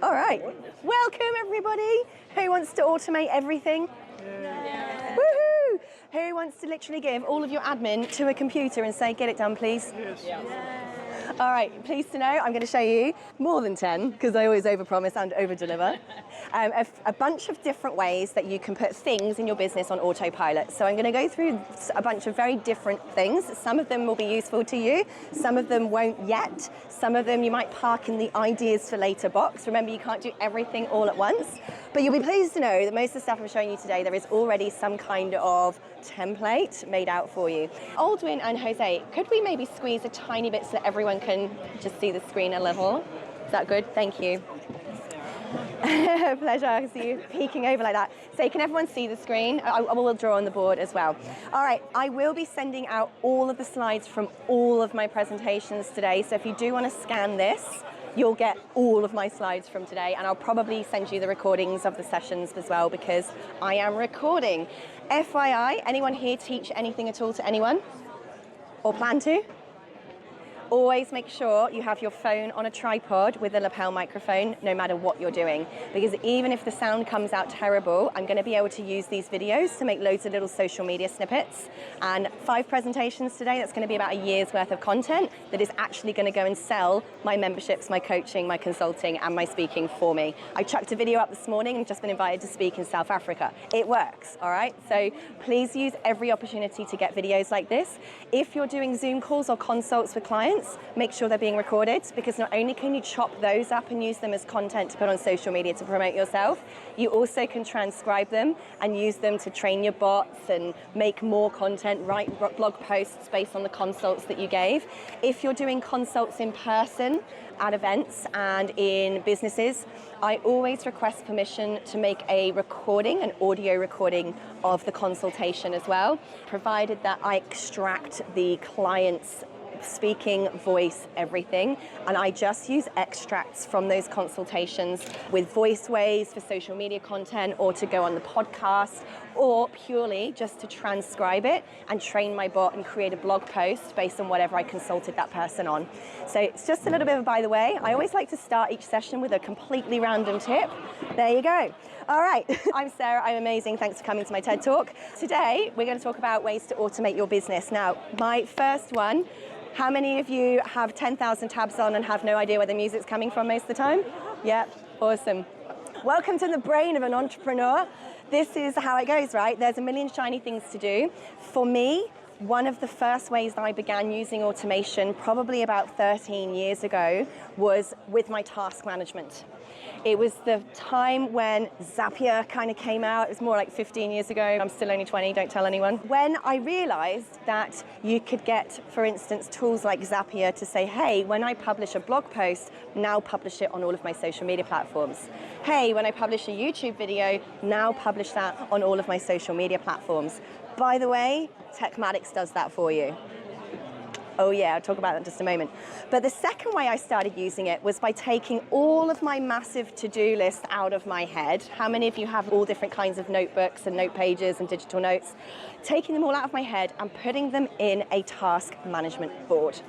All right. Welcome, everybody. Who wants to automate everything? Yeah. Woohoo! Who wants to literally give all of your admin to a computer and say, get it done, please? Yes. All right, pleased to know I'm going to show you more than 10, because I always overpromise and overdeliver, a bunch of different ways that you can put things in your business on autopilot. So I'm going to go through a bunch of very different things. Some of them will be useful to you, some of them won't yet, some of them you might park in the ideas for later box. Remember, you can't do everything all at once, but you'll be pleased to know that most of the stuff I'm showing you today, there is already some kind of template made out for you. Aldwin and Jose, could we maybe squeeze a tiny bit so that everyone can just see the screen a little? Is that good? Thank you. Pleasure. I can see you peeking over like that. So can everyone see the screen? I will draw on the board as well. All right, I will be sending out all of the slides from all of my presentations today. So if you do want to scan this, you'll get all of my slides from today, and I'll probably send you the recordings of the sessions as well, because I am recording. FYI, anyone here teach anything at all to anyone? Or plan to? Always make sure you have your phone on a tripod with a lapel microphone, no matter what you're doing. Because even if the sound comes out terrible, I'm going to be able to use these videos to make loads of little social media snippets. And 5 presentations today, that's going to be about a year's worth of content that is actually going to go and sell my memberships, my coaching, my consulting, and my speaking for me. I chucked a video up this morning and just been invited to speak in South Africa. It works, all right? So please use every opportunity to get videos like this. If you're doing Zoom calls or consults with clients, make sure they're being recorded, because not only can you chop those up and use them as content to put on social media to promote yourself, you also can transcribe them and use them to train your bots and make more content, write blog posts based on the consults that you gave. If you're doing consults in person at events and in businesses, I always request permission to make a recording, an audio recording of the consultation as well, provided that I extract the client's speaking, voice, everything, and I just use extracts from those consultations with voice waves for social media content, or to go on the podcast, or purely just to transcribe it and train my bot and create a blog post based on whatever I consulted that person on. So it's just a little bit of a by the way. I always like to start each session with a completely random tip. There you go. All right, I'm Sarah, I'm amazing. Thanks for coming to my TED Talk. Today, we're going to talk about ways to automate your business. Now, my first one, how many of you have 10,000 tabs on and have no idea where the music's coming from most of the time? Yep, awesome. Welcome to the brain of an entrepreneur. This is how it goes, right? There's a million shiny things to do. For me, one of the first ways that I began using automation, probably about 13 years ago, was with my task management. It was the time when Zapier kind of came out. It was more like 15 years ago. I'm still only 20, don't tell anyone. When I realized that you could get, for instance, tools like Zapier to say, hey, when I publish a blog post, now publish it on all of my social media platforms. Hey, when I publish a YouTube video, now publish that on all of my social media platforms. By the way, Techmatics does that for you. Oh yeah, I'll talk about that in just a moment. But the second way I started using it was by taking all of my massive to-do list out of my head. How many of you have all different kinds of notebooks and note pages and digital notes? Taking them all out of my head and putting them in a task management board.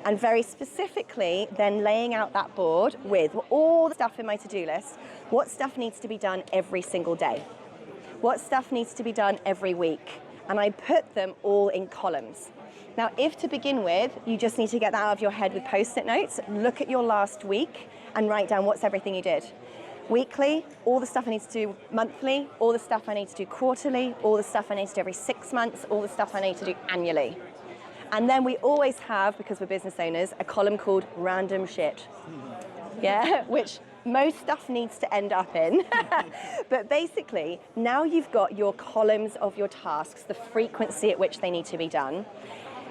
And very specifically, then laying out that board with all the stuff in my to-do list, what stuff needs to be done every single day, what stuff needs to be done every week. And I put them all in columns. Now, if to begin with, you just need to get that out of your head with Post-it notes, look at your last week and write down what's everything you did. Weekly, all the stuff I need to do monthly, all the stuff I need to do quarterly, all the stuff I need to do every 6 months, all the stuff I need to do annually. And then we always have, because we're business owners, a column called random shit. Yeah, which most stuff needs to end up in. But basically, now you've got your columns of your tasks, the frequency at which they need to be done.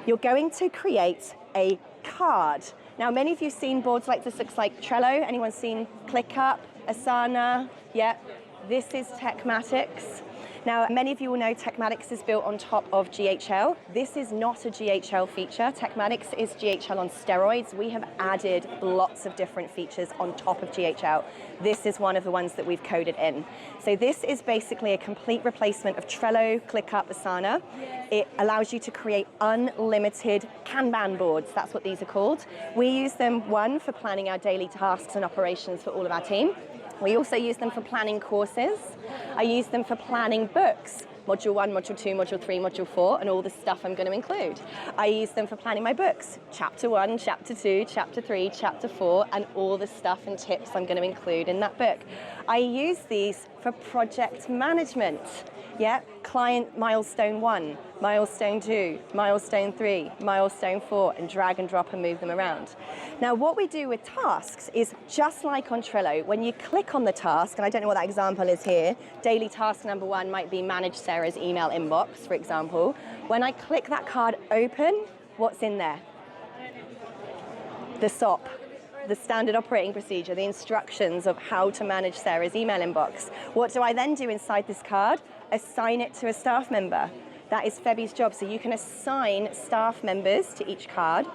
You're going to create a card. Now, many of you have seen boards like this. Looks like Trello. Anyone seen ClickUp, Asana? Yeah, this is Techmatics. Now, many of you will know Techmatics is built on top of GHL. This is not a GHL feature. Techmatics is GHL on steroids. We have added lots of different features on top of GHL. This is one of the ones that we've coded in. So this is basically a complete replacement of Trello, ClickUp, Asana. It allows you to create unlimited Kanban boards. That's what these are called. We use them, one, for planning our daily tasks and operations for all of our team. We also use them for planning courses. I use them for planning books. Module 1, Module 2, Module 3, Module 4, and all the stuff I'm going to include. I use them for planning my books. Chapter 1, Chapter 2, Chapter 3, Chapter 4, and all the stuff and tips I'm going to include in that book. I use these for project management. Yeah, client milestone 1, milestone 2, milestone 3, milestone 4, and drag and drop and move them around. Now, what we do with tasks is just like on Trello. When you click on the task, and I don't know what that example is here, daily task number 1 might be manage Sarah's email inbox, for example. When I click that card open, what's in there? The SOP. The standard operating procedure, the instructions of how to manage Sarah's email inbox. What do I then do inside this card? Assign it to a staff member. That is Febby's job. So you can assign staff members to each card.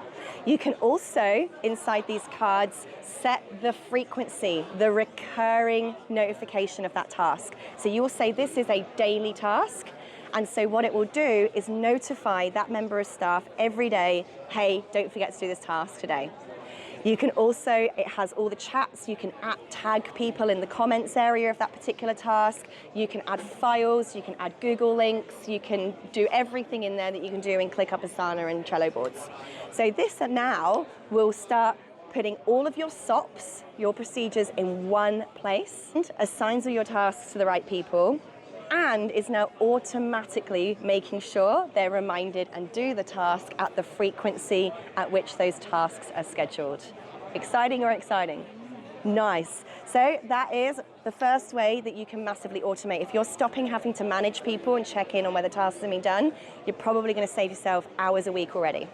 You can also, inside these cards, set the frequency, the recurring notification of that task. So you will say this is a daily task. And so what it will do is notify that member of staff every day, hey, don't forget to do this task today. You can also, it has all the chats, you can tag people in the comments area of that particular task, you can add files, you can add Google links, you can do everything in there that you can do in ClickUp, Asana and Trello boards. So this now will start putting all of your SOPs, your procedures in one place, assigns all your tasks to the right people, and is now automatically making sure they're reminded and do the task at the frequency at which those tasks are scheduled. Exciting or exciting? Nice. So that is the first way that you can massively automate. If you're stopping having to manage people and check in on whether tasks have been done, you're probably going to save yourself hours a week already.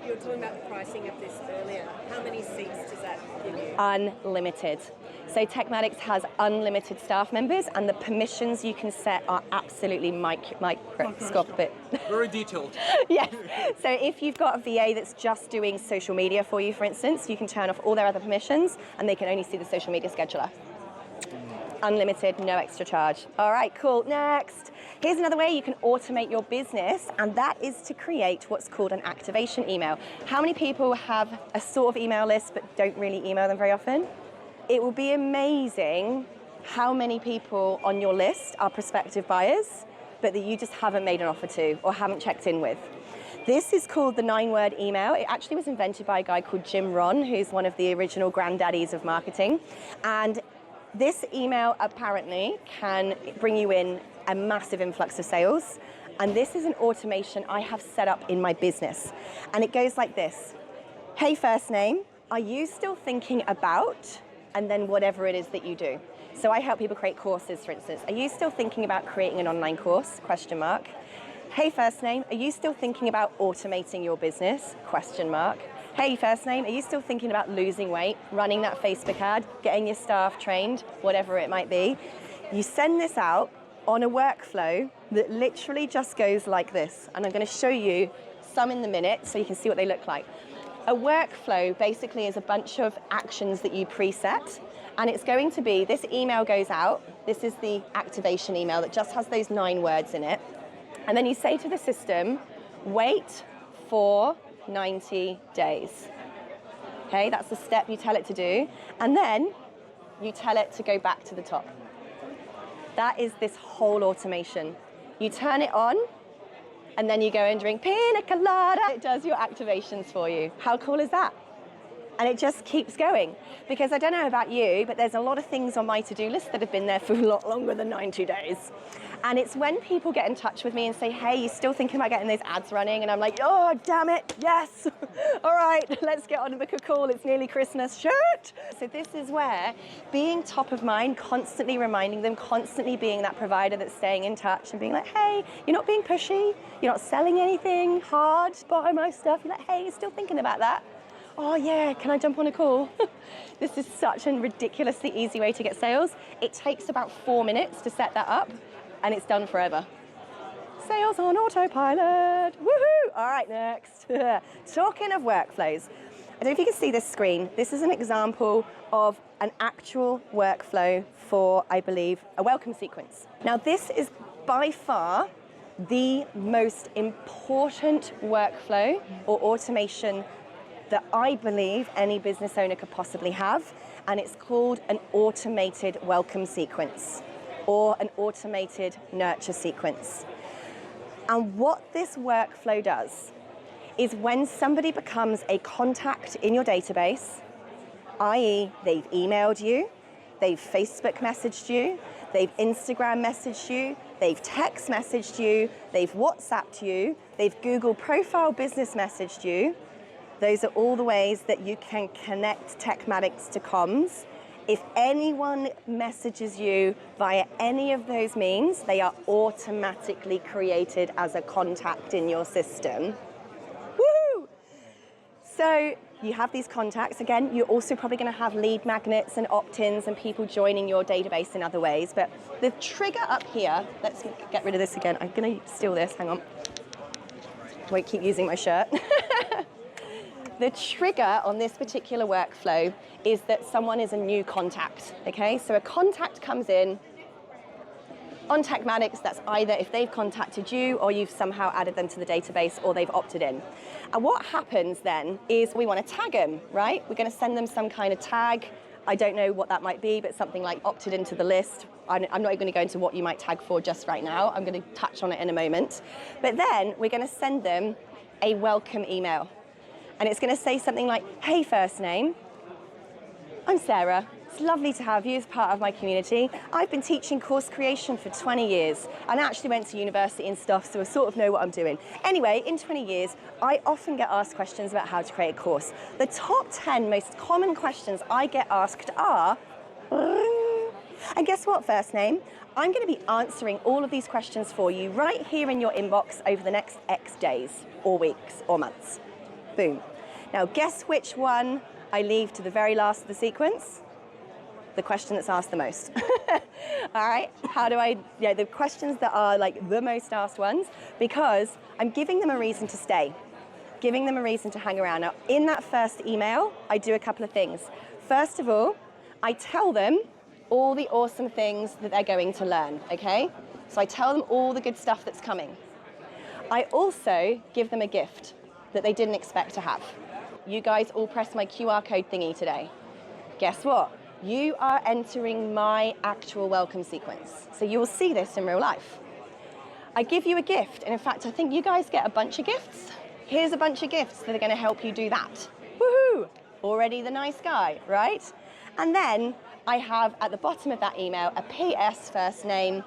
You were talking about the pricing of this earlier. How many seats does that give you? Unlimited. So Techmatics has unlimited staff members, and the permissions you can set are absolutely microscopic. Very detailed. Yes. So if you've got a VA that's just doing social media for you, for instance, you can turn off all their other permissions, and they can only see the social media scheduler. Unlimited, no extra charge. All right, cool. Next. Here's another way you can automate your business, and that is to create what's called an activation email. How many people have a sort of email list but don't really email them very often? It will be amazing how many people on your list are prospective buyers, but that you just haven't made an offer to or haven't checked in with. This is called the 9-word email. It actually was invented by a guy called Jim Rohn, who's one of the original granddaddies of marketing. And this email apparently can bring you in a massive influx of sales. And this is an automation I have set up in my business. And it goes like this. Hey, first name, are you still thinking about, and then whatever it is that you do. So I help people create courses, for instance. Are you still thinking about creating an online course? Question mark. Hey, first name, are you still thinking about automating your business? Question mark. Hey, first name, are you still thinking about losing weight, running that Facebook ad, getting your staff trained, whatever it might be? You send this out on a workflow that literally just goes like this. And I'm going to show you some in the minute so you can see what they look like. A workflow basically is a bunch of actions that you preset, and it's going to be, this email goes out, this is the activation email that just has those 9 words in it, and then you say to the system, wait for 90 days. Okay, that's the step you tell it to do, and then you tell it to go back to the top. That is this whole automation. You turn it on, and then you go and drink pina colada. It does your activations for you. How cool is that? And it just keeps going. Because I don't know about you, but there's a lot of things on my to-do list that have been there for a lot longer than 90 days. And it's when people get in touch with me and say, hey, you still thinking about getting those ads running? And I'm like, oh, damn it, yes. All right, let's get on and book a call. It's nearly Christmas, shoot. So this is where being top of mind, constantly reminding them, constantly being that provider that's staying in touch and being like, hey, you're not being pushy. You're not selling anything hard, buy my stuff. You're like, hey, you're still thinking about that? Oh yeah, can I jump on a call? This is such a ridiculously easy way to get sales. It takes about 4 minutes to set that up, and it's done forever. Sales on autopilot, woohoo! All right, next. Talking of workflows, I don't know if you can see this screen. This is an example of an actual workflow for, I believe, a welcome sequence. Now this is by far the most important workflow or automation that I believe any business owner could possibly have. and it's called an automated welcome sequence or an automated nurture sequence. And what this workflow does is when somebody becomes a contact in your database, i.e. they've emailed you, they've Facebook messaged you, they've Instagram messaged you, they've text messaged you, they've WhatsApped you, they've Google profile business messaged you. Those are all the ways that you can connect Techmatics to comms. If anyone messages you via any of those means, they are automatically created as a contact in your system. Woohoo! So you have these contacts. Again, you're also probably going to have lead magnets and opt-ins and people joining your database in other ways. But the trigger up here, let's get rid of this again. I'm going to steal this, hang on. Won't keep using my shirt. The trigger on this particular workflow is that someone is a new contact, okay? So a contact comes in on Techmatics. That's either if they've contacted you or you've somehow added them to the database or they've opted in. And what happens then is we want to tag them, right? We're going to send them some kind of tag. I don't know what that might be, but something like opted into the list. I'm not even going to go into what you might tag for just right now. I'm going to touch on it in a moment. But then we're going to send them a welcome email. And it's going to say something like, hey, first name, I'm Sarah. It's lovely to have you as part of my community. I've been teaching course creation for 20 years. And I actually went to university and stuff, so I sort of know what I'm doing. Anyway, in 20 years, I often get asked questions about how to create a course. The top 10 most common questions I get asked are, and guess what, first name? I'm going to be answering all of these questions for you right here in your inbox over the next X days or weeks or months. Boom. Now, guess which one I leave to the very last of the sequence? The question that's asked the most. All right, the questions that are like the most asked ones, because I'm giving them a reason to stay, giving them a reason to hang around. Now, in that first email, I do a couple of things. First of all, I tell them all the awesome things that they're going to learn, okay? So I tell them all the good stuff that's coming. I also give them a gift that they didn't expect to have. You guys all pressed my QR code thingy today. Guess what? You are entering my actual welcome sequence. So you will see this in real life. I give you a gift, and in fact, I think you guys get a bunch of gifts. Here's a bunch of gifts that are going to help you do that. Woohoo! Already the nice guy, right? And then I have at the bottom of that email a PS first name.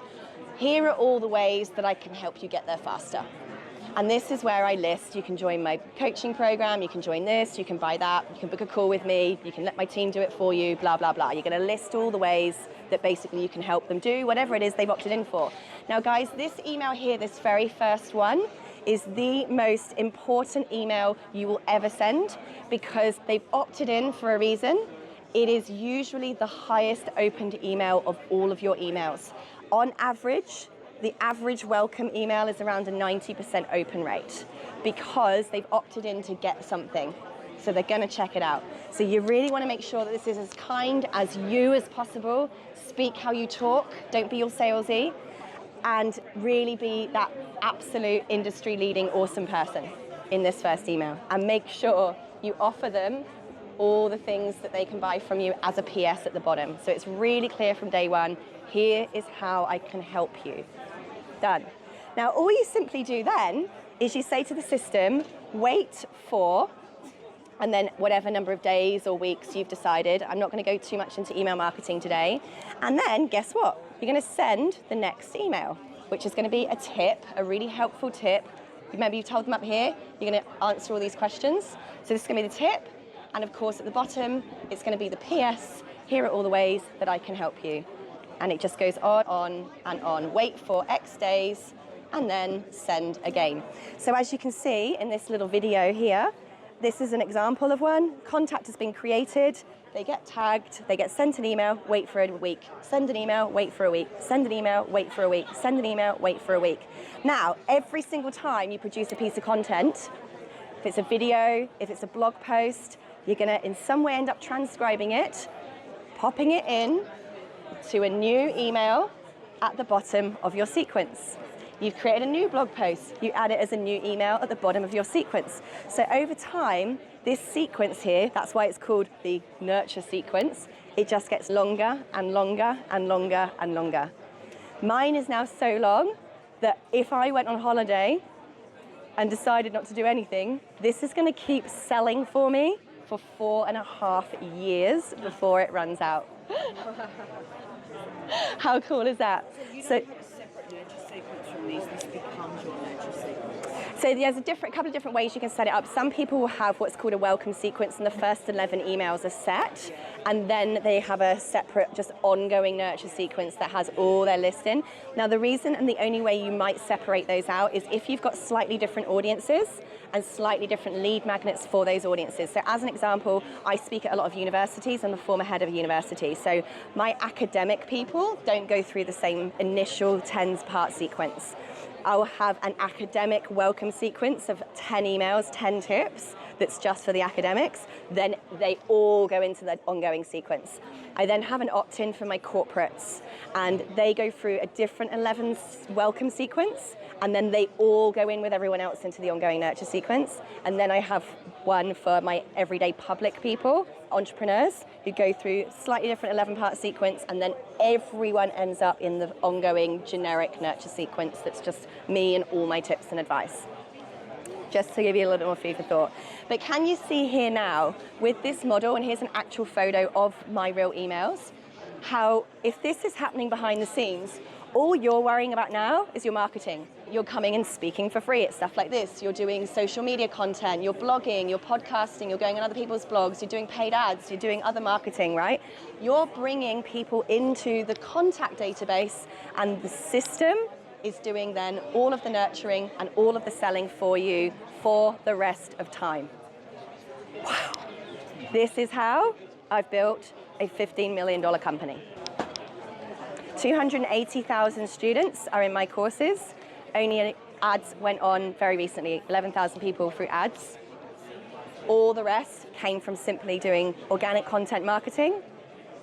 Here are all the ways that I can help you get there faster. And this is where I list, you can join my coaching program, you can join this, you can buy that, you can book a call with me, you can let my team do it for you, blah, blah, blah. You're going to list all the ways that basically you can help them do whatever it is they've opted in for. Now, guys, this email here, this very first one, is the most important email you will ever send because they've opted in for a reason. It is usually the highest opened email of all of your emails. On average, the average welcome email is around a 90% open rate because they've opted in to get something. So they're going to check it out. So you really want to make sure that this is as kind as you as possible. Speak how you talk. Don't be all salesy. And really be that absolute industry-leading awesome person in this first email. And make sure you offer them all the things that they can buy from you as a PS at the bottom. So it's really clear from day one, here is how I can help you. Done. Now, all you simply do then is you say to the system, wait for, and then whatever number of days or weeks you've decided. I'm not going to go too much into email marketing today. And then guess what? You're going to send the next email, which is going to be a tip, a really helpful tip. Remember, you told them up here, you're going to answer all these questions. So this is going to be the tip. And of course, at the bottom, it's going to be the PS. Here are all the ways that I can help you. And it just goes on, and on. Wait for X days, and then send again. So as you can see in this little video here, this is an example of one. Contact has been created. They get tagged. They get sent an email, wait for a week. Send an email, wait for a week. Send an email, wait for a week. Send an email, wait for a week. Now, every single time you produce a piece of content, if it's a video, if it's a blog post, you're going to in some way end up transcribing it, popping it in to a new email at the bottom of your sequence. You've created a new blog post. You add it as a new email at the bottom of your sequence. So over time, this sequence here, that's why it's called the nurture sequence, it just gets longer and longer and longer and longer. Mine is now so long that if I went on holiday and decided not to do anything, this is going to keep selling for me for 4.5 years before it runs out. How cool is that? So you don't have a separate nurture sequence from these, this becomes your nurture sequence. So there's a couple of different ways you can set it up. Some people will have what's called a welcome sequence, and the first 11 emails are set, and then they have a separate, just ongoing nurture sequence that has all their list in. Now, the reason and the only way you might separate those out is if you've got slightly different audiences and slightly different lead magnets for those audiences. So as an example, I speak at a lot of universities. I'm the former head of a university. So my academic people don't go through the same initial 10-part sequence. I'll have an academic welcome sequence of 10 emails, 10 tips, that's just for the academics. Then they all go into the ongoing sequence. I then have an opt-in for my corporates, and they go through a different 11 welcome sequence, and then they all go in with everyone else into the ongoing nurture sequence. And then I have one for my everyday public people, entrepreneurs, who go through slightly different 11-part sequence, and then everyone ends up in the ongoing generic nurture sequence that's just me and all my tips and advice. Just to give you a little bit more food for thought. But can you see here now, with this model, and here's an actual photo of my real emails, how if this is happening behind the scenes, all you're worrying about now is your marketing. You're coming and speaking for free at stuff like this. You're doing social media content, you're blogging, you're podcasting, you're going on other people's blogs, you're doing paid ads, you're doing other marketing, right? You're bringing people into the contact database, and the system is doing then all of the nurturing and all of the selling for you for the rest of time. Wow. This is how I've built a $15 million company. 280,000 students are in my courses. Only ads went on very recently, 11,000 people through ads. All the rest came from simply doing organic content marketing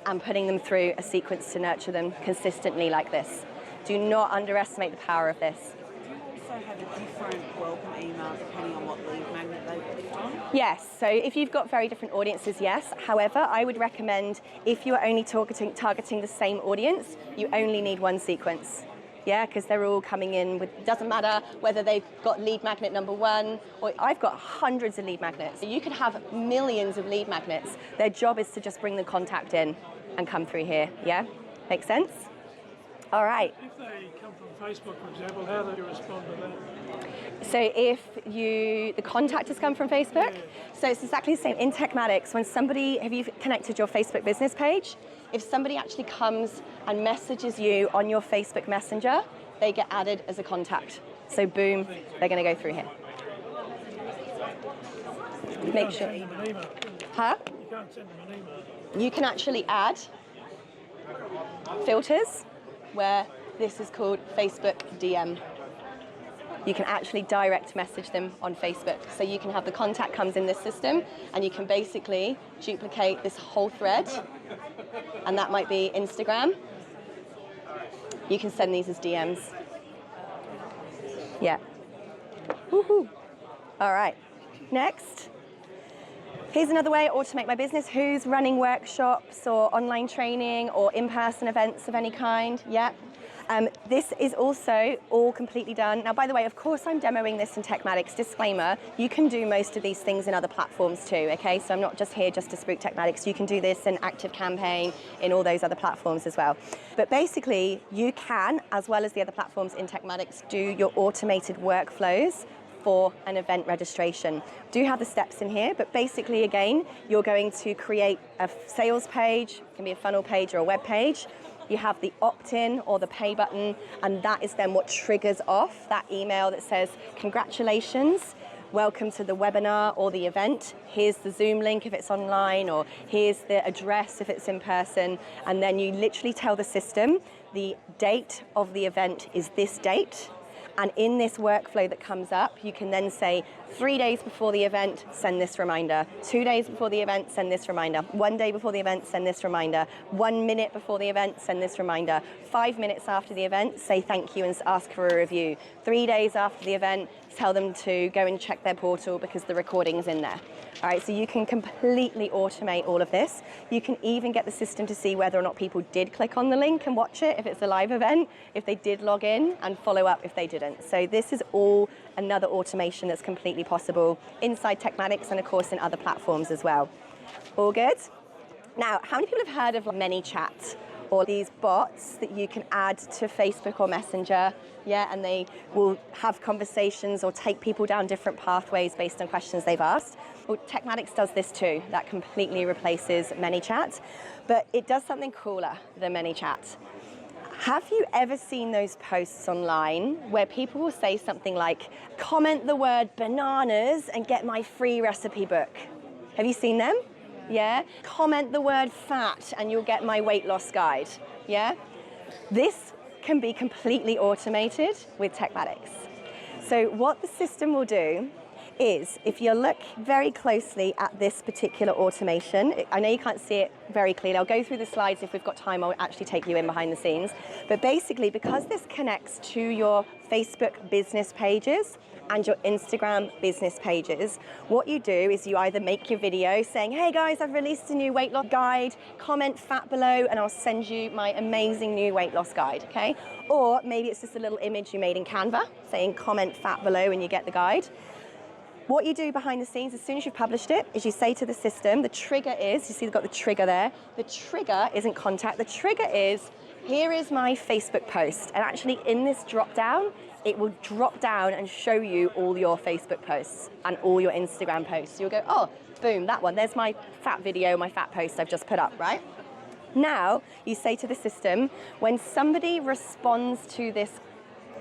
and putting them through a sequence to nurture them consistently like this. Do not underestimate the power of this. Do you also have a different welcome email depending on what lead magnet they've clicked on? Yes, so if you've got very different audiences, yes. However, I would recommend if you are only targeting the same audience, you only need one sequence. Yeah, because they're all coming in with, doesn't matter whether they've got lead magnet number 1, or I've got hundreds of lead magnets. So you could have millions of lead magnets. Their job is to just bring the contact in and come through here, yeah? Make sense? All right. If they come from Facebook, for example, how do you respond to that? So if the contact has come from Facebook, so it's exactly the same in Techmatics. When somebody, have you connected your Facebook business page? If somebody actually comes and messages you on your Facebook Messenger, they get added as a contact. So boom, they're going to go through here. Make sure. Send them an email. Huh? You can't send them an email. You can actually add filters where this is called Facebook DM. You can actually direct message them on Facebook. So you can have the contact comes in this system, and you can basically duplicate this whole thread, and that might be Instagram. You can send these as DMs. Yeah. Woohoo. All right. Next. Here's another way to automate my business. Who's running workshops or online training or in-person events of any kind? Yeah. This is also all completely done. Now, by the way, of course, I'm demoing this in Techmatics. Disclaimer, you can do most of these things in other platforms too, okay? So I'm not just here just to spook Techmatics. You can do this in ActiveCampaign, in all those other platforms as well. But basically, you can, as well as the other platforms in Techmatics, do your automated workflows for an event registration. Do have the steps in here, but basically, again, you're going to create a sales page, it can be a funnel page or a web page. You have the opt-in or the pay button, and that is then what triggers off that email that says, congratulations, welcome to the webinar or the event. Here's the Zoom link if it's online, or here's the address if it's in person. And then you literally tell the system the date of the event is this date, And in this workflow that comes up, you can then say 3 days before the event, send this reminder. 2 days before the event, send this reminder. 1 day before the event, send this reminder. 1 minute before the event, send this reminder. 5 minutes after the event, say thank you and ask for a review. 3 days after the event, tell them to go and check their portal because the recording's in there. All right, so you can completely automate all of this. You can even get the system to see whether or not people did click on the link and watch it if it's a live event, if they did log in, and follow up if they didn't. So this is all another automation that's completely possible inside Techmatics and of course in other platforms as well. All good? Now, how many people have heard of ManyChat? Or these bots that you can add to Facebook or Messenger, yeah, and they will have conversations or take people down different pathways based on questions they've asked. Well, Techmatics does this too. That completely replaces ManyChat, but it does something cooler than ManyChat. Have you ever seen those posts online where people will say something like, comment the word bananas and get my free recipe book? Have you seen them? Yeah? Comment the word fat and you'll get my weight loss guide. Yeah? This can be completely automated with Techmatics. So what the system will do is, if you look very closely at this particular automation, I know you can't see it very clearly. I'll go through the slides. If we've got time, I'll actually take you in behind the scenes. But basically, because this connects to your Facebook business pages and your Instagram business pages, what you do is you either make your video saying, hey guys, I've released a new weight loss guide, comment fat below and I'll send you my amazing new weight loss guide, okay? Or maybe it's just a little image you made in Canva saying comment fat below and you get the guide. What you do behind the scenes, as soon as you've published it, is you say to the system, the trigger is, you see they've got the trigger there, the trigger isn't contact, the trigger is, here is my Facebook post. And actually in this drop down, it will drop down and show you all your Facebook posts and all your Instagram posts. You'll go, oh, boom, that one, there's my fat video, my fat post I've just put up, right? Now, you say to the system, when somebody responds to this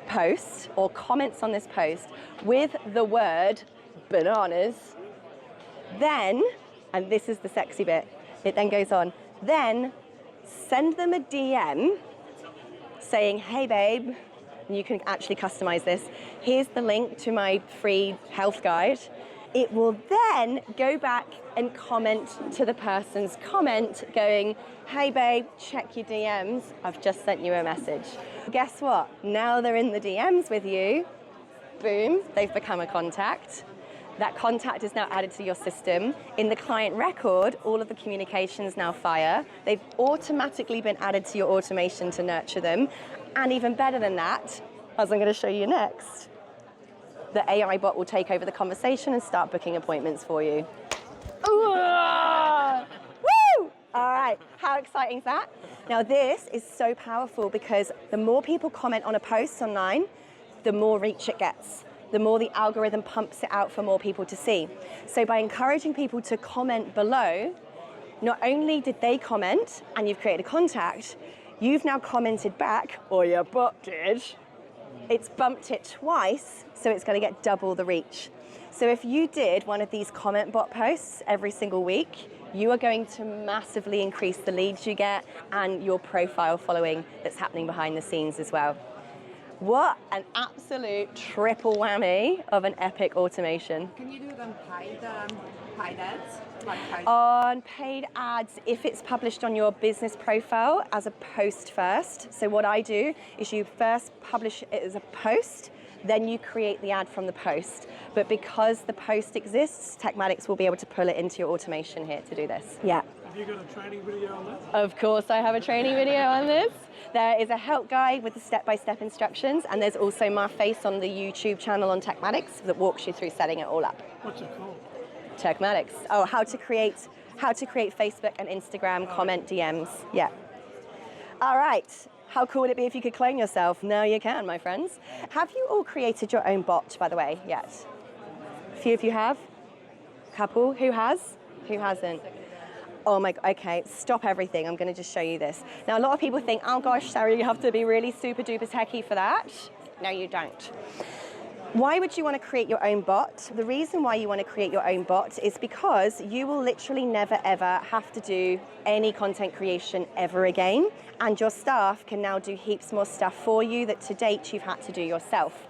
post or comments on this post with the word bananas, then, and this is the sexy bit, it then goes on, then send them a DM saying, hey babe, and you can actually customize this, here's the link to my free health guide. It will then go back and comment to the person's comment going, hey babe, check your DMs, I've just sent you a message. Guess what? Now they're in the DMs with you, boom, they've become a contact. That contact is now added to your system. In the client record, all of the communications now fire. They've automatically been added to your automation to nurture them. And even better than that, as I'm going to show you next, the AI bot will take over the conversation and start booking appointments for you. Woo! All right, how exciting is that? Now this is so powerful because the more people comment on a post online, the more reach it gets. The more the algorithm pumps it out for more people to see. So by encouraging people to comment below, not only did they comment and you've created a contact, you've now commented back, or your bot did. It's bumped it twice, so it's going to get double the reach. So if you did one of these comment bot posts every single week, you are going to massively increase the leads you get and your profile following that's happening behind the scenes as well. What an absolute triple whammy of an epic automation. Can you do it on paid ads? Like paid? On paid ads, if it's published on your business profile as a post first. So what I do is you first publish it as a post, then you create the ad from the post. But because the post exists, Techmatics will be able to pull it into your automation here to do this. Yeah. Have you got a training video on that? Of course I have a training video on this. There is a help guide with the step-by-step instructions, and there's also my face on the YouTube channel on Techmatics that walks you through setting it all up. What's it called? Techmatics. Oh, how to create Facebook and Instagram comment DMs. Yeah. All right. How cool would it be if you could clone yourself? Now you can, my friends. Have you all created your own bot, by the way, yet? A few of you have? Couple? Who has? Who hasn't? Oh my, okay, stop everything. I'm gonna just show you this. Now, a lot of people think, oh gosh, Sarah, you have to be really super duper techie for that. No, you don't. Why would you want to create your own bot? The reason why you want to create your own bot is because you will literally never ever have to do any content creation ever again. And your staff can now do heaps more stuff for you that to date you've had to do yourself.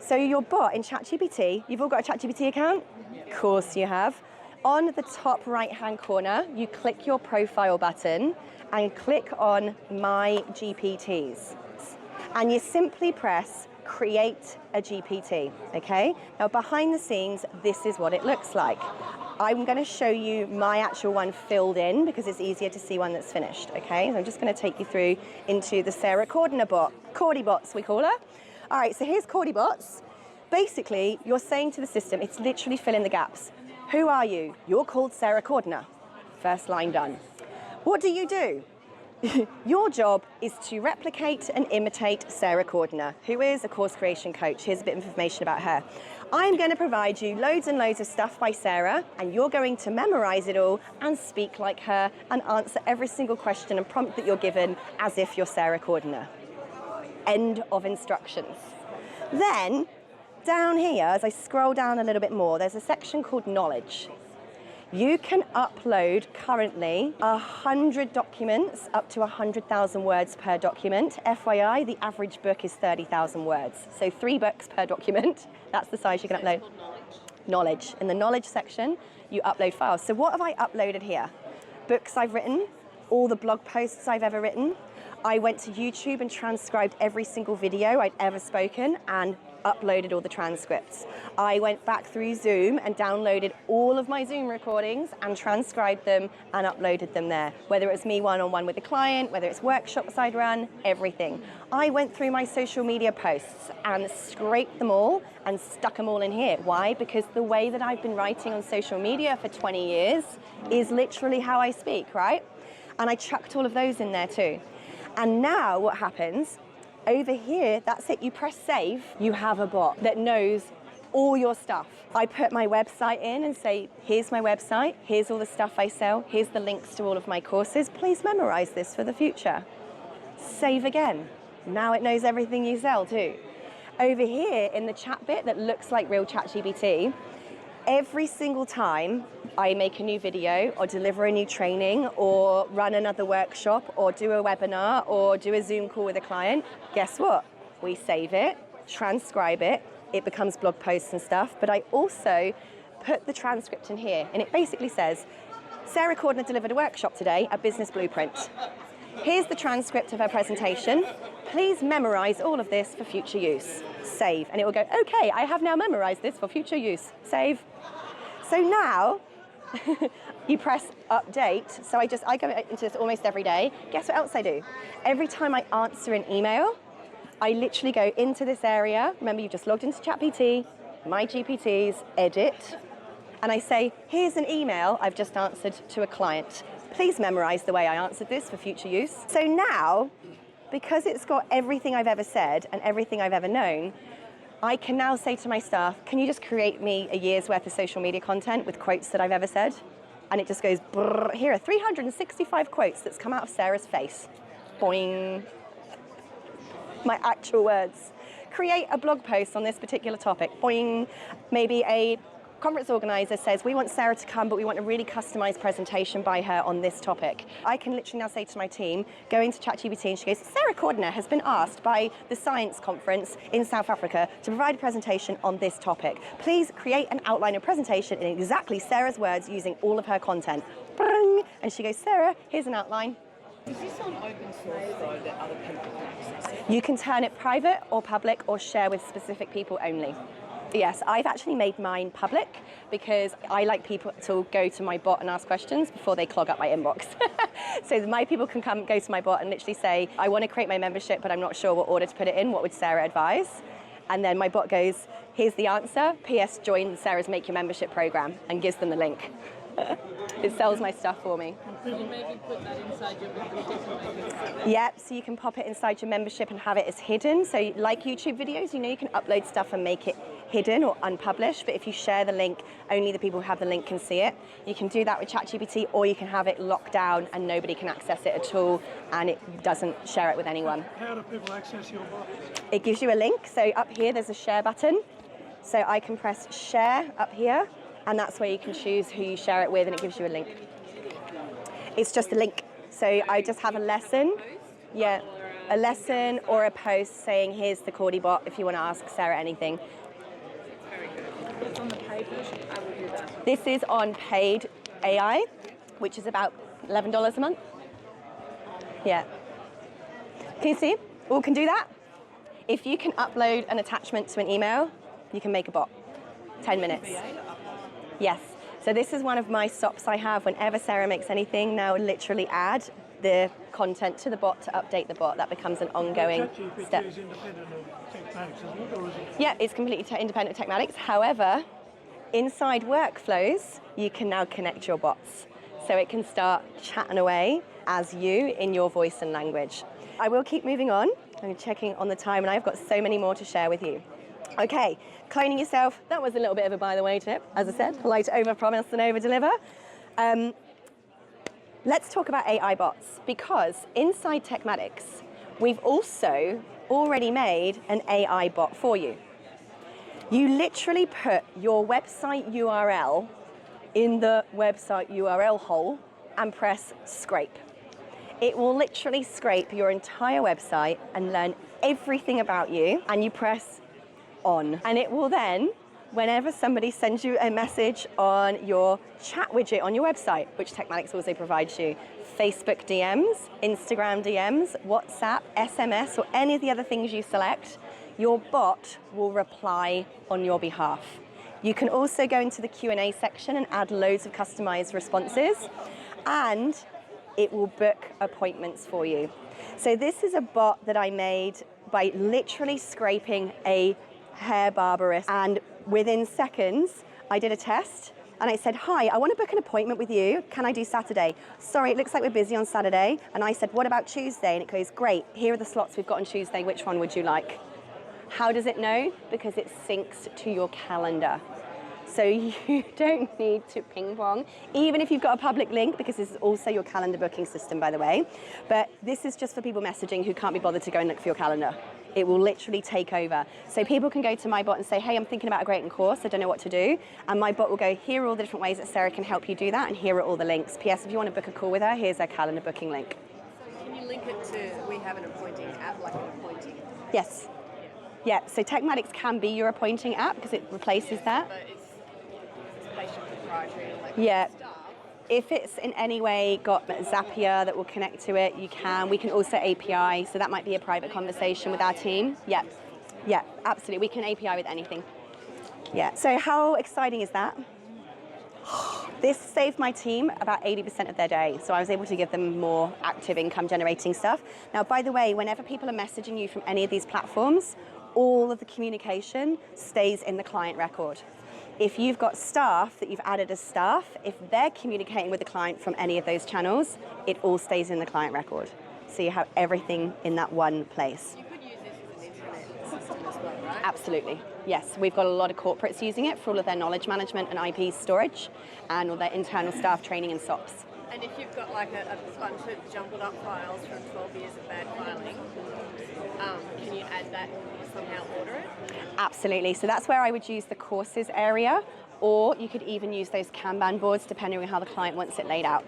So your bot in ChatGPT, you've all got a ChatGPT account? Of course you have. On the top right-hand corner, you click your profile button and click on My GPTs. And you simply press Create a GPT, okay? Now behind the scenes, this is what it looks like. I'm going to show you my actual one filled in because it's easier to see one that's finished, okay? So I'm just going to take you through into the Sarah Cordiner bot. Cordy bots, we call her. All right, so here's Cordy bots. Basically, you're saying to the system, it's literally fill in the gaps. Who are you? You're called Sarah Cordiner. First line done. What do you do? Your job is to replicate and imitate Sarah Cordiner, who is a course creation coach. Here's a bit of information about her. I'm going to provide you loads and loads of stuff by Sarah, and you're going to memorize it all and speak like her and answer every single question and prompt that you're given as if you're Sarah Cordiner. End of instructions. Then, down here, as I scroll down a little bit more, there's a section called Knowledge. You can upload currently 100 documents, up to 100,000 words per document. FYI, the average book is 30,000 words. So 3 books per document, that's the size you can upload. Knowledge. In the knowledge section, you upload files. So what have I uploaded here? Books I've written, all the blog posts I've ever written. I went to YouTube and transcribed every single video I'd ever spoken and uploaded all the transcripts. I went back through Zoom and downloaded all of my Zoom recordings and transcribed them and uploaded them there. Whether it's me one-on-one with a client, whether it's workshops I'd run, everything. I went through my social media posts and scraped them all and stuck them all in here. Why? Because the way that I've been writing on social media for 20 years is literally how I speak, right? And I chucked all of those in there too. And now what happens, over here, that's it, you press save, you have a bot that knows all your stuff. I put my website in and say, here's my website, here's all the stuff I sell, here's the links to all of my courses, please memorize this for the future. Save again. Now it knows everything you sell too. Over here in the chat bit that looks like real ChatGPT, every single time I make a new video or deliver a new training or run another workshop or do a webinar or do a Zoom call with a client, guess what? We save it, transcribe it, it becomes blog posts and stuff, but I also put the transcript in here and it basically says, Sarah Cordiner delivered a workshop today, a business blueprint. Here's the transcript of her presentation. Please memorize all of this for future use. Save. And it will go, okay, I have now memorized this for future use. Save. So now, you press update. So I go into this almost every day. Guess what else I do? Every time I answer an email, I literally go into this area. Remember, you just logged into ChatGPT, My GPTs, edit. And I say, here's an email I've just answered to a client. Please memorize the way I answered this for future use. So now, because it's got everything I've ever said and everything I've ever known, I can now say to my staff, can you just create me a year's worth of social media content with quotes that I've ever said? And it just goes, brrr, here are 365 quotes that's come out of Sarah's face. Boing. My actual words. Create a blog post on this particular topic. Boing. Maybe a conference organizer says, we want Sarah to come, but we want a really customized presentation by her on this topic. I can literally now say to my team, go into ChatGPT and she goes, Sarah Cordiner has been asked by the science conference in South Africa to provide a presentation on this topic. Please create an outline of presentation in exactly Sarah's words using all of her content. And she goes, Sarah, here's an outline. Is this on open source though that other people can access it? You can turn it private or public or share with specific people only. Yes, I've actually made mine public because I like people to go to my bot and ask questions before they clog up my inbox. So my people can go to my bot and literally say, I want to create my membership, but I'm not sure what order to put it in. What would Sarah advise? And then my bot goes, here's the answer. PS, join Sarah's Make Your Membership program and gives them the link. It sells my stuff for me. People maybe put that inside your membership. Yep, so you can pop it inside your membership and have it as hidden. So like YouTube videos, you can upload stuff and make it hidden or unpublished, but if you share the link, only the people who have the link can see it. You can do that with ChatGPT, or you can have it locked down and nobody can access it at all, and it doesn't share it with anyone. How do people access your bot? It gives you a link, so up here there's a share button. So I can press share up here, and that's where you can choose who you share it with, and it gives you a link. It's just a link. So I just have a lesson. Yeah. a lesson or a post saying, here's the Cordy bot if you want to ask Sarah anything. It's on the paid version. I will do that. This is on paid AI, which is about $11 a month. Yeah. Can you see? All can do that. If you can upload an attachment to an email, you can make a bot. 10 minutes. Yes. So this is one of my stops I have whenever Sarah makes anything. Now literally add the content to the bot to update the bot. That becomes an ongoing ChatGPT step. is independent of Techmatics, isn't it? Or is it? Yeah, it's completely independent of Techmatics. However, inside workflows, you can now connect your bots. So it can start chatting away as you in your voice and language. I will keep moving on. I'm checking on the time and I've got so many more to share with you. Okay, cloning yourself. That was a little bit of a by the way tip. As I said, I like to overpromise and overdeliver. Let's talk about AI bots, because inside Techmatics, we've also already made an AI bot for you. You literally put your website URL in the website URL hole and press scrape. It will literally scrape your entire website and learn everything about you, and you press on. And it will then, whenever somebody sends you a message on your chat widget on your website, which Techmatics also provides you, Facebook DMs, Instagram DMs, WhatsApp, SMS, or any of the other things you select, your bot will reply on your behalf. You can also go into the Q&A section and add loads of customized responses, and it will book appointments for you. So this is a bot that I made by literally scraping a hair barberist, and within seconds I did a test and I said, hi, I want to book an appointment with you. Can I do Saturday? Sorry, it looks like we're busy on Saturday. And I said, what about Tuesday? And it goes, great, here are the slots we've got on Tuesday. Which one would you like? How does it know? Because it syncs to your calendar. So you don't need to ping pong, even if you've got a public link, because this is also your calendar booking system, by the way. But this is just for people messaging who can't be bothered to go and look for your calendar. It will literally take over. So people can go to my bot and say, hey, I'm thinking about a grading course, I don't know what to do. And my bot will go, here are all the different ways that Sarah can help you do that, and here are all the links. PS, if you want to book a call with her, here's her calendar booking link. So can you link it to, we have an appointing app, like an appointing? Yes. Yeah, so Techmatics can be your appointing app because it replaces that. But it's patient proprietary and all that Yeah. kind of stuff. If it's in any way got Zapier that will connect to it, you can. We can also API, so that might be a private conversation with our team. Yeah, yeah, absolutely. We can API with anything. Yeah, so how exciting is that? This saved my team about 80% of their day, so I was able to give them more active income generating stuff. Now, by the way, whenever people are messaging you from any of these platforms, all of the communication stays in the client record. If you've got staff that you've added as staff, if they're communicating with the client from any of those channels, it all stays in the client record. So you have everything in that one place. You could use this as an intranet system as well, right? Absolutely, yes. We've got a lot of corporates using it for all of their knowledge management and IP storage and all their internal staff training and SOPs. And if you've got like a bunch of jumbled up files from 12 years of bad filing, can you add that and somehow order it? Absolutely. So that's where I would use the courses area, or you could even use those Kanban boards depending on how the client wants it laid out.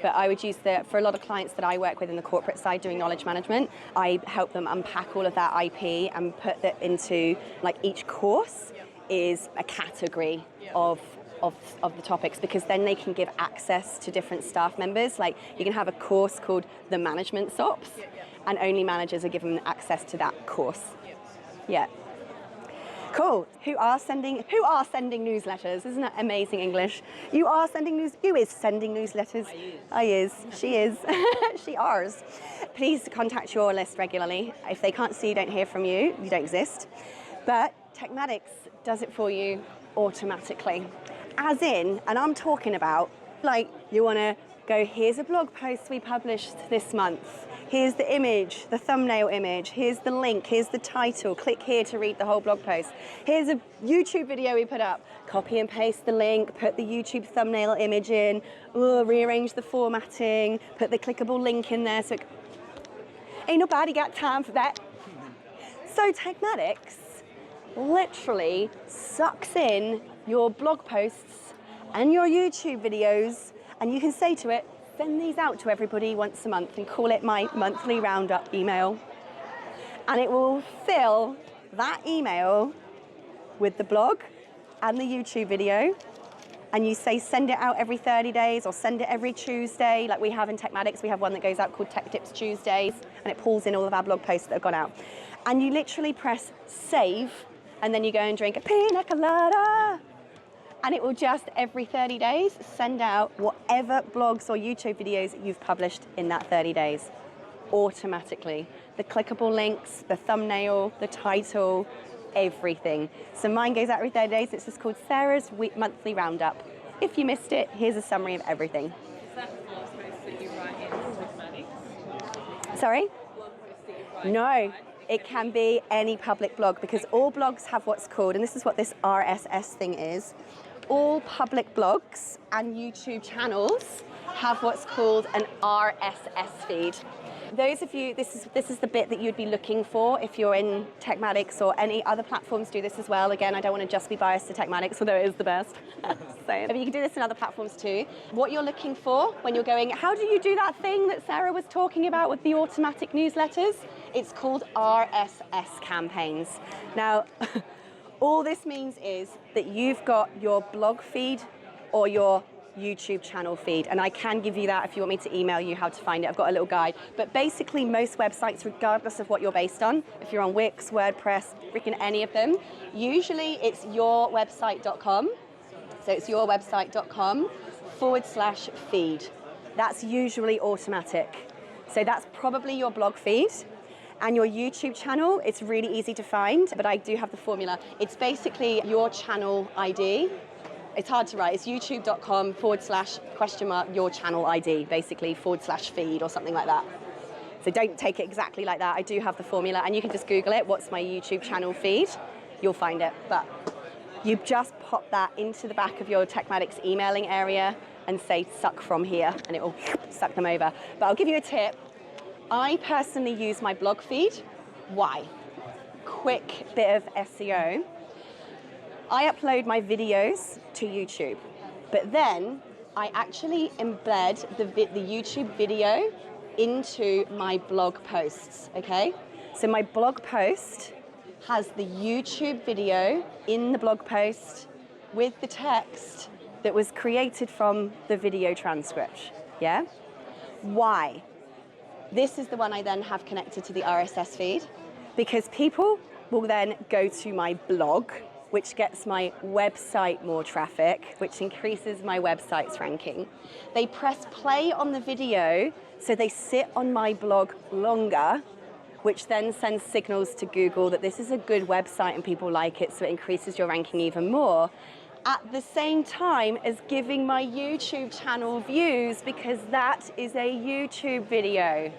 But I would use for a lot of clients that I work with in the corporate side doing knowledge management, I help them unpack all of that IP and put that into, like, each course is a category of the topics, because then they can give access to different staff members. Like, you can have a course called the management SOPs, and only managers are given access to that course. Yeah. Cool. Who are sending newsletters? Isn't that amazing English? You are sending news. Who is sending newsletters? I is. She is. She ours. Please contact your list regularly. If they can't see, don't hear from you, you don't exist. But Techmatics does it for you automatically. As in, and I'm talking about, like, you want to go, here's a blog post we published this month. Here's the image, the thumbnail image. Here's the link, here's the title. Click here to read the whole blog post. Here's a YouTube video we put up. Copy and paste the link, put the YouTube thumbnail image in, rearrange the formatting, put the clickable link in there. So ain't nobody got time for that. So Techmatics literally sucks in your blog posts and your YouTube videos, and you can say to it, send these out to everybody once a month and call it my monthly roundup email. and it will fill that email with the blog and the YouTube video, and you say send it out every 30 days or send it every Tuesday, like we have in Techmatics. We have one that goes out called Tech Tips Tuesdays, and it pulls in all of our blog posts that have gone out. And you literally press save, and then you go and drink a pina colada, and it will just every 30 days send out whatever blogs or YouTube videos you've published in that 30 days automatically. The clickable links, the thumbnail, the title, everything. So mine goes out every 30 days. It's just called Sarah's Monthly Roundup. If you missed it, here's a summary of everything. Is that blog post that you write in Techmatics? Sorry? Blog post that you write No, it can be any public blog, because all blogs have what's called, and this is what this RSS thing is, all public blogs and YouTube channels have what's called an RSS feed. Those of you, this is the bit that you'd be looking for if you're in Techmatics, or any other platforms do this as well. Again, I don't want to just be biased to Techmatics, although it is the best. So you can do this in other platforms too. What you're looking for when you're going, how do you do that thing that Sarah was talking about with the automatic newsletters? It's called RSS campaigns. Now, all this means is that you've got your blog feed or your YouTube channel feed, and I can give you that if you want me to email you how to find it. I've got a little guide. But basically most websites, regardless of what you're based on, if you're on Wix, WordPress, freaking any of them, usually it's yourwebsite.com. So it's yourwebsite.com/feed. That's usually automatic. So that's probably your blog feed. And your YouTube channel, it's really easy to find, but I do have the formula. It's basically your channel ID. It's hard to write. It's youtube.com/your channel ID, basically /feed or something like that. So don't take it exactly like that. I do have the formula, and you can just Google it. What's my YouTube channel feed? You'll find it. But you just pop that into the back of your Techmatics emailing area and say suck from here, and it will suck them over. But I'll give you a tip. I personally use my blog feed. Why? Quick bit of SEO. I upload my videos to YouTube, but then I actually embed the YouTube video into my blog posts, okay? So my blog post has the YouTube video in the blog post with the text that was created from the video transcript, yeah? Why? This is the one I then have connected to the RSS feed, because people will then go to my blog, which gets my website more traffic, which increases my website's ranking. They press play on the video, so they sit on my blog longer, which then sends signals to Google that this is a good website and people like it, so it increases your ranking even more. At the same time as giving my YouTube channel views, because that is a YouTube video.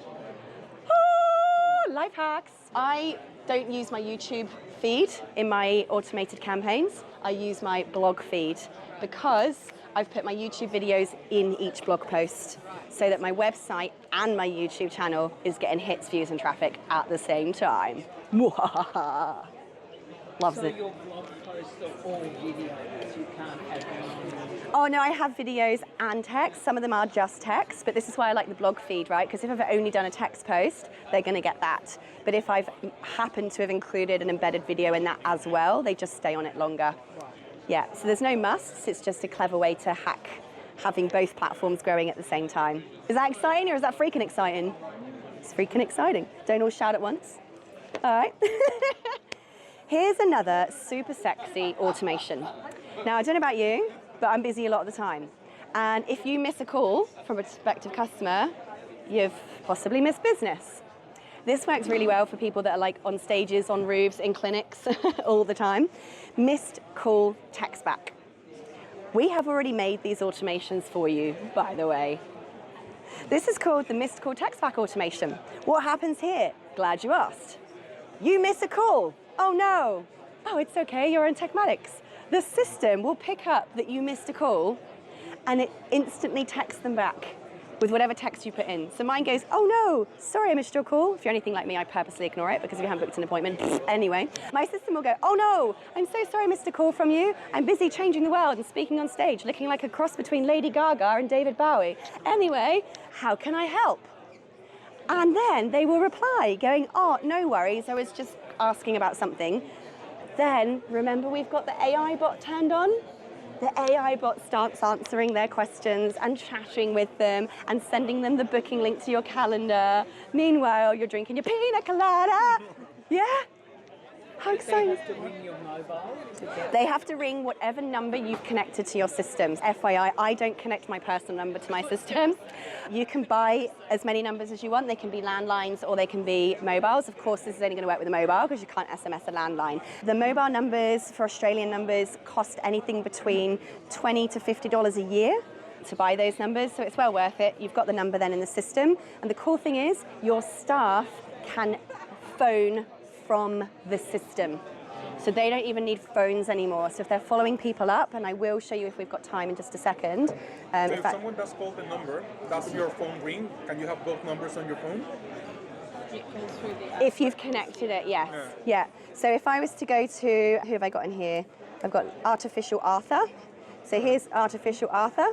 Life hacks. I don't use my YouTube feed in my automated campaigns. I use my blog feed, because I've put my YouTube videos in each blog post so that my website and my YouTube channel is getting hits, views, and traffic at the same time. Loves it. So your blog posts are all videos, you can't add them on. Oh no, I have videos and text. Some of them are just text, but this is why I like the blog feed, right? Because if I've only done a text post, they're going to get that. But if I've happened to have included an embedded video in that as well, they just stay on it longer. Right. Yeah, so there's no musts. It's just a clever way to hack having both platforms growing at the same time. Is that exciting, or is that freaking exciting? It's freaking exciting. Don't all shout at once. All right. Here's another super sexy automation. Now, I don't know about you, but I'm busy a lot of the time. And if you miss a call from a prospective customer, you've possibly missed business. This works really well for people that are like on stages, on roofs, in clinics all the time. Missed call text back. We have already made these automations for you, by the way. This is called the missed call text back automation. What happens here? Glad you asked. You miss a call. Oh no. Oh, it's okay, you're in Techmatics. The system will pick up that you missed a call, and it instantly texts them back with whatever text you put in. So mine goes, oh no, sorry I missed your call. If you're anything like me, I purposely ignore it, because if you haven't booked an appointment, anyway. My system will go, oh no, I'm so sorry I missed a call from you. I'm busy changing the world and speaking on stage, looking like a cross between Lady Gaga and David Bowie. Anyway, how can I help? And then they will reply going, oh, no worries, I was just asking about something. Then remember we've got the AI bot turned on? The AI bot starts answering their questions and chatting with them and sending them the booking link to your calendar. Meanwhile, you're drinking your pina colada. Yeah? How exciting. They have to ring your mobile to get They have to ring whatever number you've connected to your systems. FYI, I don't connect my personal number to my system. You can buy as many numbers as you want. They can be landlines or they can be mobiles. Of course, this is only going to work with a mobile because you can't SMS a landline. The mobile numbers for Australian numbers cost anything between $20 to $50 a year to buy those numbers, so it's well worth it. You've got the number then in the system. And the cool thing is your staff can phone from the system. So they don't even need phones anymore. So if they're following people up, and I will show you if we've got time in just a second. So if someone does call the number, does your phone ring? Can you have both numbers on your phone? If you've connected it, yes. Yeah. So if I was to go to, who have I got in here? I've got Artificial Arthur. So here's Artificial Arthur.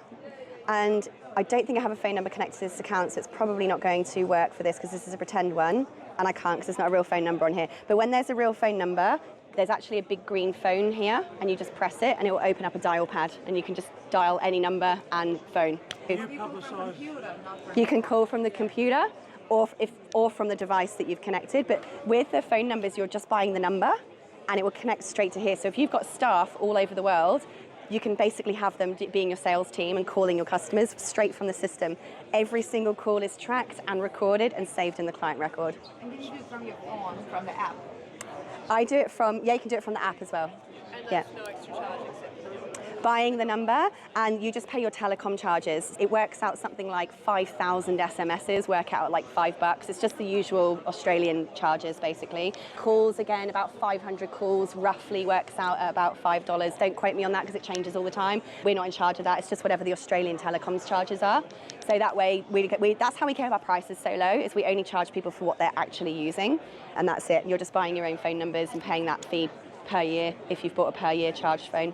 And I don't think I have a phone number connected to this account, so it's probably not going to work for this because this is a pretend one. And I can't because there's not a real phone number on here. But when there's a real phone number, there's actually a big green phone here, and you just press it and it will open up a dial pad and you can just dial any number and phone. You publicise. You can call from the computer or from the device that you've connected, but with the phone numbers, you're just buying the number and it will connect straight to here. So if you've got staff all over the world, you can basically have them being your sales team and calling your customers straight from the system. Every single call is tracked and recorded and saved in the client record. And then you do it from your phone, from the app. I do it from, you can do it from the app as well. And Yeah. there's no extra charge except for Buying the number and you just pay your telecom charges. It works out something like 5,000 SMSs work out at like $5. It's just the usual Australian charges basically. Calls again, about 500 calls roughly works out at about $5. Don't quote me on that because it changes all the time. We're not in charge of that. It's just whatever the Australian telecoms charges are. So that way, that's how we keep our prices so low, is we only charge people for what they're actually using. And that's it. You're just buying your own phone numbers and paying that fee per year if you've bought a per year charged phone.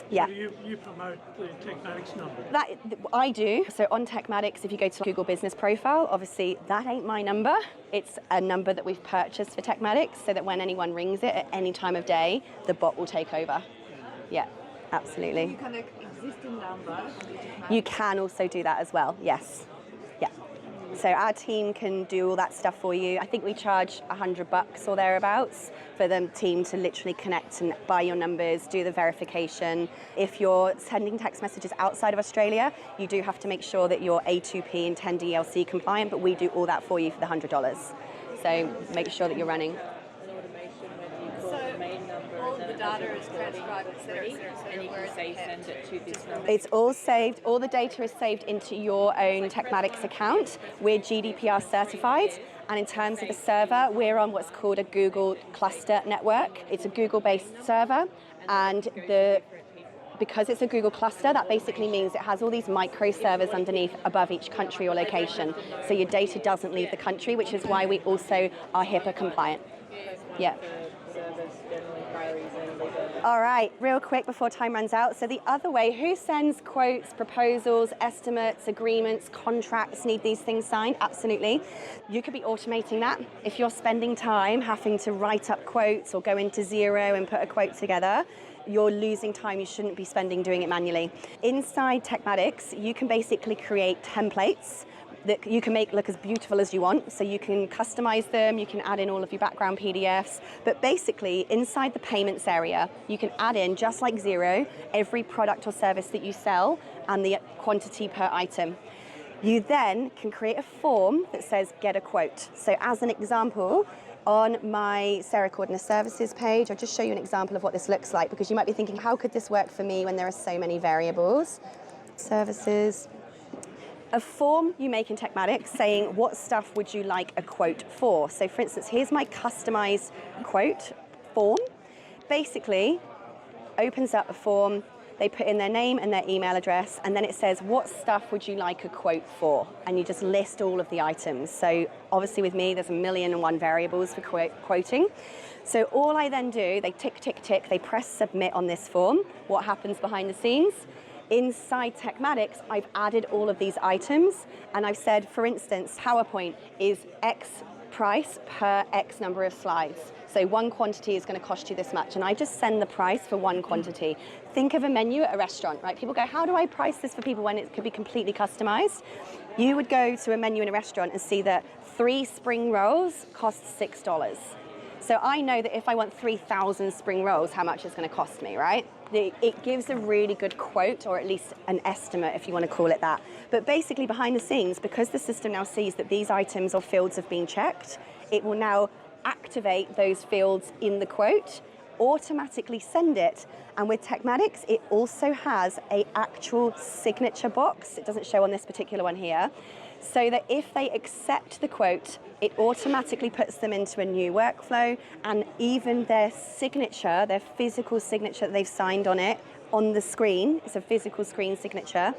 Yeah. So you promote the Techmatics number. That I do. So on Techmatics, if you go to Google Business Profile, obviously that ain't my number. It's a number that we've purchased for Techmatics so that when anyone rings it at any time of day, the bot will take over. Yeah, absolutely. You connect existing number. You can also do that as well, yes. Yeah. So our team can do all that stuff for you. I think we charge $100 or thereabouts for the team to literally connect and buy your numbers, do the verification. If you're sending text messages outside of Australia, you do have to make sure that you're A2P and 10 DLC compliant, but we do all that for you for the $100. So make sure that you're running. So all of the data is transcribed, etc., and you where can say send it to this number. It's all saved, all the data is saved into your own Techmatics account. We're GDPR certified, and in terms of the server, we're on what's called a Google cluster network. It's a Google-based server, and because it's a Google cluster, that basically means it has all these micro servers underneath above each country or location. So your data doesn't leave the country, which is why we also are HIPAA compliant. Yeah. All right, real quick before time runs out. So the other way, who sends quotes, proposals, estimates, agreements, contracts, need these things signed? Absolutely. You could be automating that. If you're spending time having to write up quotes or go into Xero and put a quote together, you're losing time you shouldn't be spending doing it manually. Inside Techmatics, you can basically create templates that you can make look as beautiful as you want. So you can customize them, you can add in all of your background PDFs, but basically inside the payments area, you can add in, just like Xero, every product or service that you sell and the quantity per item. You then can create a form that says get a quote. So as an example, on my Sarah Cordiner services page, I'll just show you an example of what this looks like, because you might be thinking, how could this work for me when there are so many variables? Services. A form you make in Techmatics saying what stuff would you like a quote for. So for instance, here's my customized quote form. Basically, opens up a form, they put in their name and their email address, and then it says, what stuff would you like a quote for? And you just list all of the items. So obviously with me, there's 1,000,001 variables for quoting. So all I then do, they tick, tick, tick, they press submit on this form. What happens behind the scenes? Inside Techmatics, I've added all of these items, and I've said, for instance, PowerPoint is X price per X number of slides. So one quantity is going to cost you this much, and I just send the price for one quantity. Think of a menu at a restaurant, right? People go, how do I price this for people when it could be completely customized? You would go to a menu in a restaurant and see that 3 spring rolls cost $6. So I know that if I want 3,000 spring rolls, how much it's going to cost me, right? It gives a really good quote, or at least an estimate, if you want to call it that. But basically, behind the scenes, because the system now sees that these items or fields have been checked, it will now activate those fields in the quote, automatically send it. And with Techmatics, it also has an actual signature box. It doesn't show on this particular one here. So that if they accept the quote, it automatically puts them into a new workflow, and even their signature, their physical signature that they've signed on it, on the screen, it's a physical screen signature,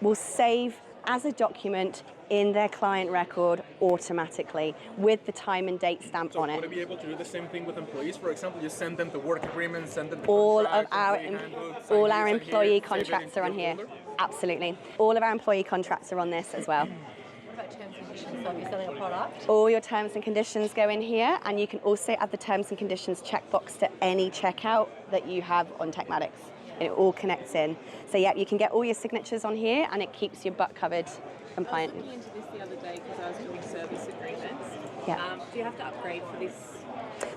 will save as a document in their client record automatically with the time and date stamp on it. Would I be able to do the same thing with employees? For example, you send them the work agreements, send them the all of contracts, our employee contracts are on here. Absolutely. All of our employee contracts are on this as well. What about terms and conditions? So if you're selling a product? All your terms and conditions go in here, and you can also add the terms and conditions checkbox to any checkout that you have on Techmatics. And it all connects in. So yeah, you can get all your signatures on here, and it keeps your butt covered compliant. I was looking into this the other day because I was doing service agreements. Yeah. Do you have to upgrade for this?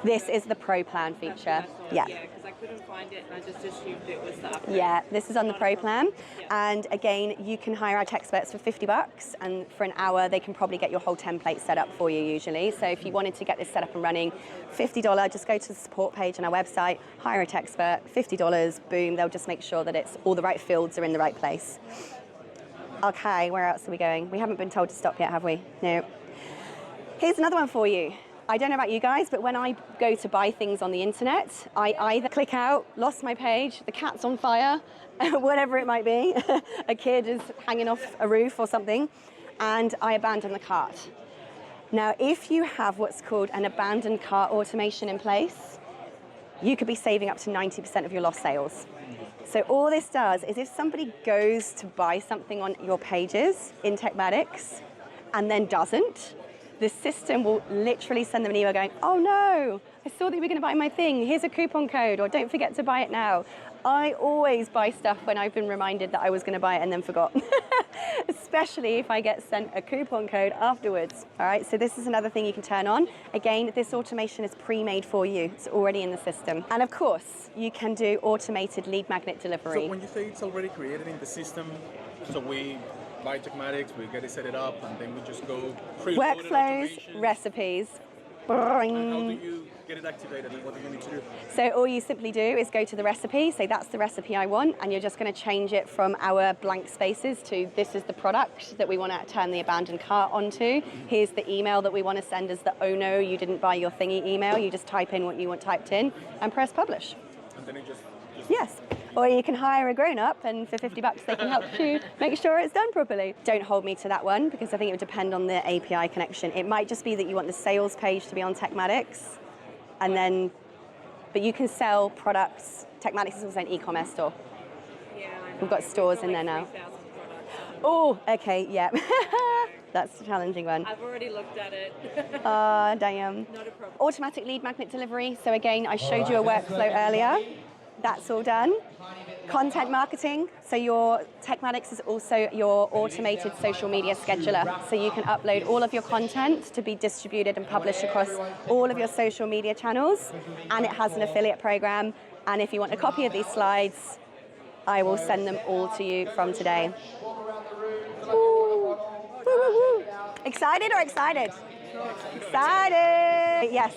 This is the Pro Plan feature. Yeah. Yeah, because I couldn't find it and I just assumed it was the upgrade. Yeah, this is on the Pro Plan. Yeah. And again, you can hire our tech experts for $50, and for an hour, they can probably get your whole template set up for you usually. So if you wanted to get this set up and running, $50, just go to the support page on our website, hire a tech expert, $50, boom, they'll just make sure that it's all the right fields are in the right place. Okay, where else are we going? We haven't been told to stop yet, have we? No. Here's another one for you. I don't know about you guys, but when I go to buy things on the internet, I either click out, lost my page, the cat's on fire, whatever it might be, a kid is hanging off a roof or something, and I abandon the cart. Now, if you have what's called an abandoned cart automation in place, you could be saving up to 90% of your lost sales. So all this does is if somebody goes to buy something on your pages in Techmatics and then doesn't, the system will literally send them an email going, oh no, I saw that you were going to buy my thing. Here's a coupon code, or don't forget to buy it now. I always buy stuff when I've been reminded that I was going to buy it and then forgot, especially if I get sent a coupon code afterwards. All right, so this is another thing you can turn on. Again, this automation is pre-made for you. It's already in the system. And of course, you can do automated lead magnet delivery. So when you say it's already created in the system, so we buy Techmatics, we get it set it up, and then we just go preloaded Workflows, automation. recipes. And how do you get it activated, and what do you need to do? So all you simply do is go to the recipe, say that's the recipe I want, and you're just going to change it from our blank spaces to this is the product that we want to turn the abandoned cart onto. Here's the email that we want to send as the oh no, you didn't buy your thingy email. You just type in what you want typed in and press publish. And then it just Yes. Or you can hire a grown-up, and for $50 they can help you make sure it's done properly. Don't hold me to that one, because I think it would depend on the API connection. It might just be that you want the sales page to be on Techmatics, and then, but you can sell products. Techmatics is also an e-commerce store. Yeah, I know. We've got stores in there now. 3,000 products. Oh, okay, yeah. That's a challenging one. I've already looked at it. Damn. Not a problem. Automatic lead magnet delivery. So again, I showed you a workflow earlier. That's all done. Content marketing. So your Techmatics is also your automated social media scheduler. So you can upload all of your content to be distributed and published across all of your social media channels. And it has an affiliate program. And if you want a copy of these slides, I will send them all to you from today. Woo, woo, woo. Excited or excited? Excited! Yes.